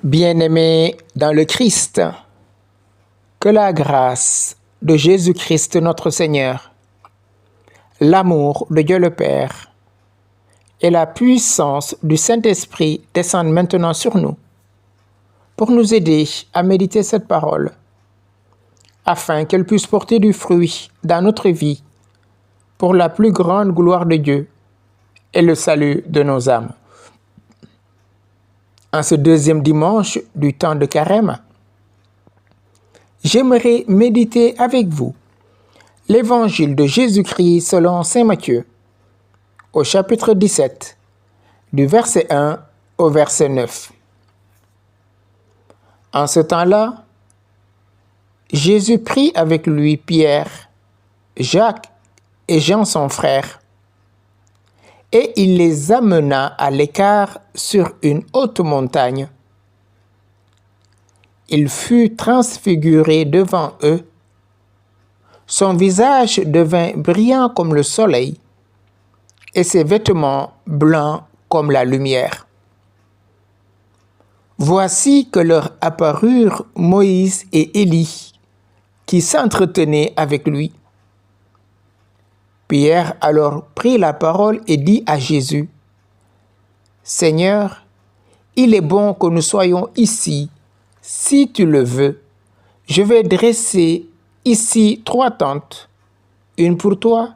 Bien-aimés dans le Christ, que la grâce de Jésus-Christ notre Seigneur, l'amour de Dieu le Père et la puissance du Saint-Esprit descendent maintenant sur nous pour nous aider à méditer cette parole, afin qu'elle puisse porter du fruit dans notre vie pour la plus grande gloire de Dieu et le salut de nos âmes. En ce deuxième dimanche du temps de Carême, j'aimerais méditer avec vous l'évangile de Jésus-Christ selon saint Matthieu, au chapitre 17, du verset 1 au verset 9. En ce temps-là, Jésus prit avec lui Pierre, Jacques et Jean son frère, et il les amena à l'écart sur une haute montagne. Il fut transfiguré devant eux. Son visage devint brillant comme le soleil, et ses vêtements blancs comme la lumière. Voici que leur apparurent Moïse et Élie, qui s'entretenaient avec lui. Pierre alors prit la parole et dit à Jésus: « Seigneur, il est bon que nous soyons ici. Si tu le veux, je vais dresser ici 3 tentes, une pour toi,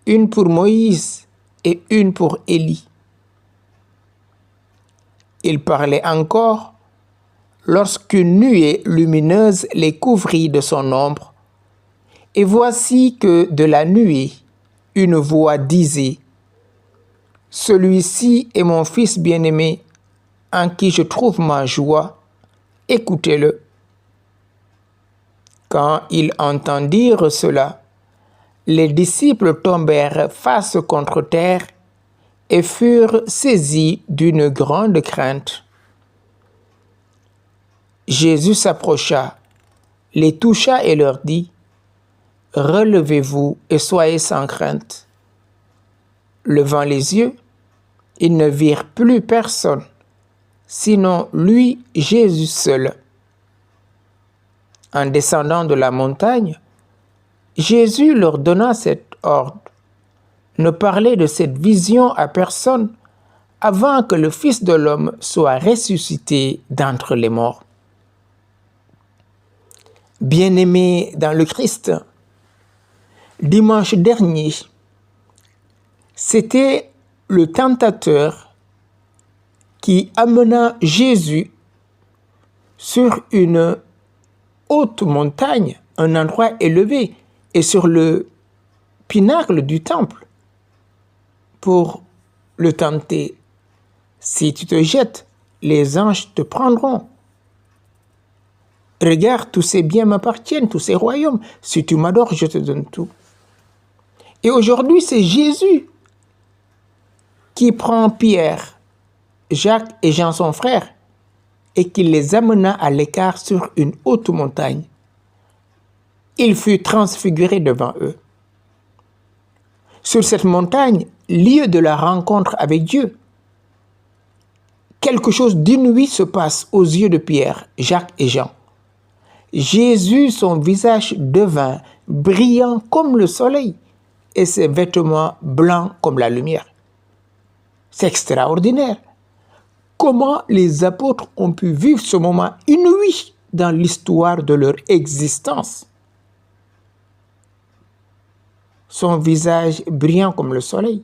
une pour Moïse et une pour Élie. » Il parlait encore lorsqu'une nuée lumineuse les couvrit de son ombre. Et voici que de la nuée, une voix disait: « Celui-ci est mon Fils bien-aimé, en qui je trouve ma joie, écoutez-le. » Quand ils entendirent cela, les disciples tombèrent face contre terre et furent saisis d'une grande crainte. Jésus s'approcha, les toucha et leur dit: « Relevez-vous et soyez sans crainte. » Levant les yeux, ils ne virent plus personne, sinon lui, Jésus seul. En descendant de la montagne, Jésus leur donna cet ordre: « Ne parlez de cette vision à personne avant que le Fils de l'homme soit ressuscité d'entre les morts. » Bien-aimés dans le Christ, dimanche dernier, c'était le tentateur qui amena Jésus sur une haute montagne, un endroit élevé, et sur le pinacle du temple, pour le tenter. « Si tu te jettes, les anges te prendront. Regarde, tous ces biens m'appartiennent, tous ces royaumes. Si tu m'adores, je te donne tout. » Et aujourd'hui, c'est Jésus qui prend Pierre, Jacques et Jean son frère et qui les amena à l'écart sur une haute montagne. Il fut transfiguré devant eux. Sur cette montagne, lieu de la rencontre avec Dieu, quelque chose d'inouï se passe aux yeux de Pierre, Jacques et Jean. Jésus, son visage devint brillant comme le soleil et ses vêtements blancs comme la lumière. C'est extraordinaire. Comment les apôtres ont pu vivre ce moment inouï dans l'histoire de leur existence. Son visage brillant comme le soleil.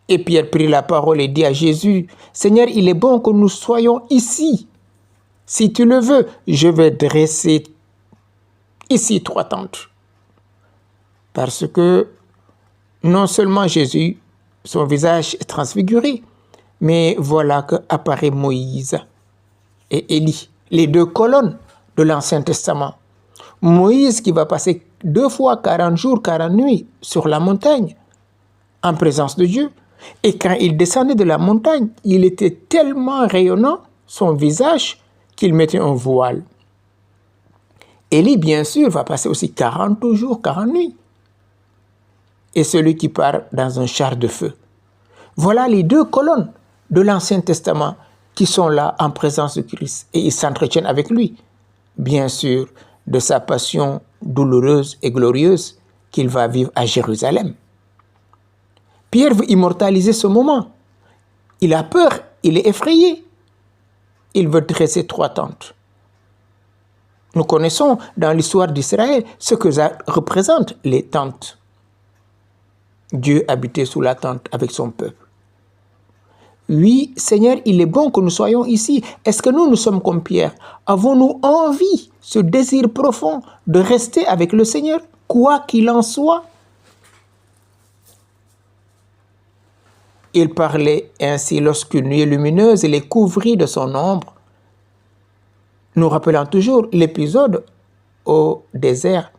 Et Pierre prit la parole et dit à Jésus: « Seigneur, il est bon que nous soyons ici. Si tu le veux, je vais dresser ici 3 tentes. » Parce que non seulement Jésus, son visage est transfiguré, mais voilà qu'apparaît Moïse et Élie, les 2 colonnes de l'Ancien Testament. Moïse qui va passer 2 fois 40 jours, 40 nuits sur la montagne, en présence de Dieu. Et quand il descendait de la montagne, il était tellement rayonnant, son visage, qu'il mettait un voile. Élie, bien sûr, va passer aussi 40 jours, 40 nuits. Et celui qui part dans un char de feu. Voilà les 2 colonnes de l'Ancien Testament qui sont là en présence de Christ et ils s'entretiennent avec lui, bien sûr, de sa passion douloureuse et glorieuse qu'il va vivre à Jérusalem. Pierre veut immortaliser ce moment. Il a peur, il est effrayé. Il veut dresser 3 tentes. Nous connaissons dans l'histoire d'Israël ce que ça représente, les tentes. Dieu habitait sous la tente avec son peuple. Oui, Seigneur, il est bon que nous soyons ici. Est-ce que nous sommes comme Pierre? Avons-nous envie, ce désir profond de rester avec le Seigneur, quoi qu'il en soit? Il parlait ainsi lorsqu'une nuée lumineuse les couvrit de son ombre, nous rappelant toujours l'épisode au désert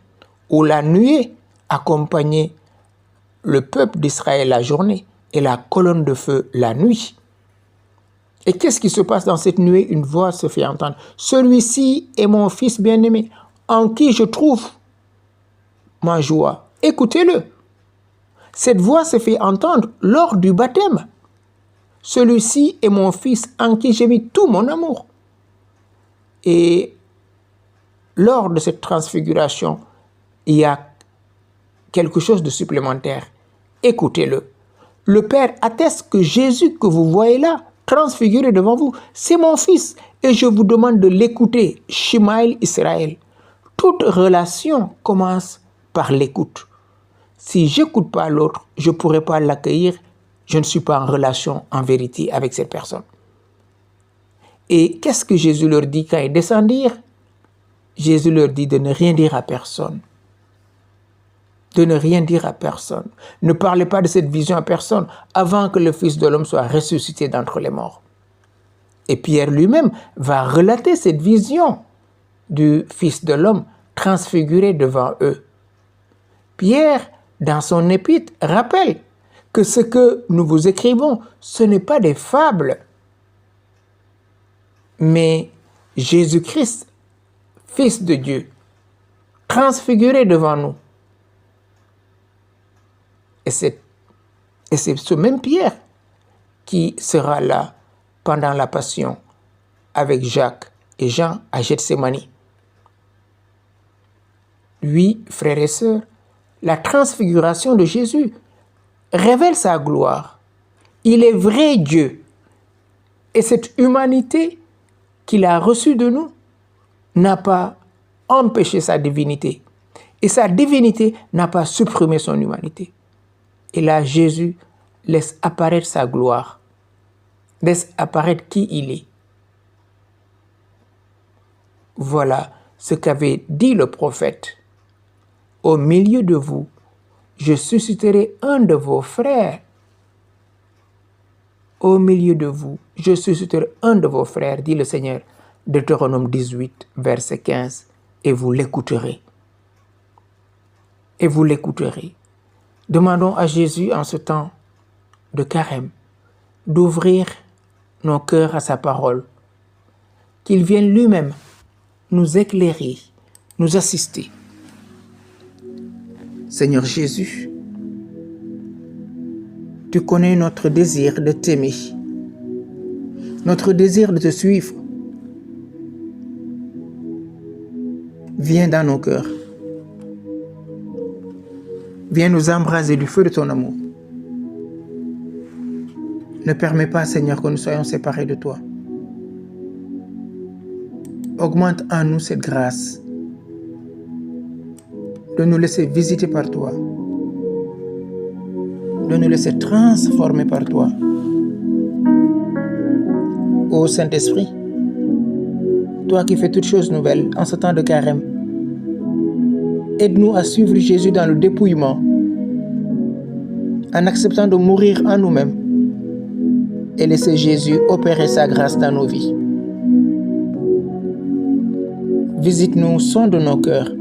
où la nuée accompagnait le peuple d'Israël la journée et la colonne de feu la nuit. Et qu'est-ce qui se passe dans cette nuée? Une voix se fait entendre. Celui-ci est mon fils bien-aimé, en qui je trouve ma joie. Écoutez-le. Cette voix se fait entendre lors du baptême. Celui-ci est mon fils en qui j'ai mis tout mon amour. Et lors de cette transfiguration, il y a quelque chose de supplémentaire. Écoutez-le. Le Père atteste que Jésus que vous voyez là, transfiguré devant vous, c'est mon fils. Et je vous demande de l'écouter. Shemaïl Israël. Toute relation commence par l'écoute. Si je n'écoute pas l'autre, je ne pourrai pas l'accueillir. Je ne suis pas en relation, en vérité, avec cette personne. Et qu'est-ce que Jésus leur dit quand ils descendirent? Jésus leur dit de ne rien dire à personne. De ne rien dire à personne. Ne parlez pas de cette vision à personne avant que le Fils de l'homme soit ressuscité d'entre les morts. Et Pierre lui-même va relater cette vision du Fils de l'homme transfiguré devant eux. Pierre, dans son épître, rappelle que ce que nous vous écrivons, ce n'est pas des fables, mais Jésus-Christ, Fils de Dieu, transfiguré devant nous. Et c'est ce même Pierre qui sera là pendant la Passion avec Jacques et Jean à Gethsémani. Oui, frères et sœurs, la transfiguration de Jésus révèle sa gloire. Il est vrai Dieu. Et cette humanité qu'il a reçue de nous n'a pas empêché sa divinité. Et sa divinité n'a pas supprimé son humanité. Et là, Jésus laisse apparaître sa gloire, laisse apparaître qui il est. Voilà ce qu'avait dit le prophète. Au milieu de vous, je susciterai un de vos frères. Au milieu de vous, je susciterai un de vos frères, dit le Seigneur. Deutéronome 18, verset 15. Et vous l'écouterez. Et vous l'écouterez. Demandons à Jésus en ce temps de carême d'ouvrir nos cœurs à sa parole, qu'il vienne lui-même nous éclairer, nous assister. Seigneur Jésus, tu connais notre désir de t'aimer, notre désir de te suivre. Viens dans nos cœurs. Viens nous embraser du feu de ton amour. Ne permets pas, Seigneur, que nous soyons séparés de toi. Augmente en nous cette grâce de nous laisser visiter par toi, de nous laisser transformer par toi. Ô Saint-Esprit, toi qui fais toutes choses nouvelles en ce temps de carême, aide-nous à suivre Jésus dans le dépouillement, en acceptant de mourir en nous-mêmes et laisser Jésus opérer sa grâce dans nos vies. Visite-nous, sonde nos cœurs